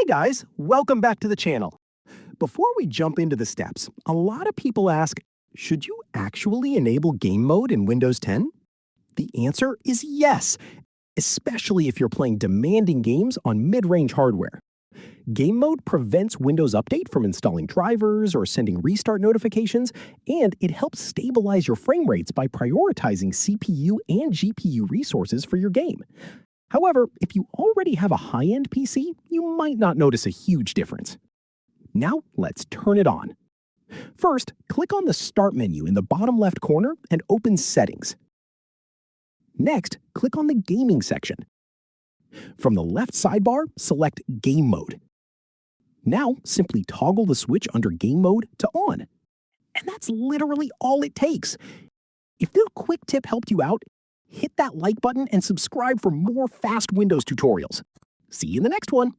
guys, welcome back to the channel. Before we jump into the steps, a lot of people ask, should you actually enable game mode in Windows 10? The answer is yes, especially if you're playing demanding games on mid-range hardware. Game mode prevents Windows Update from installing drivers or sending restart notifications, and it helps stabilize your frame rates by prioritizing CPU and GPU resources for your game. However, if you already have a high-end PC, you might not notice a huge difference. Now, let's turn it on. First, click on the Start menu in the bottom left corner and open Settings. Next, click on the Gaming section. From the left sidebar, select Game Mode. Now, simply toggle the switch under Game Mode to On. And that's literally all it takes. If this quick tip helped you out, hit that like button and subscribe for more fast Windows tutorials. See you in the next one.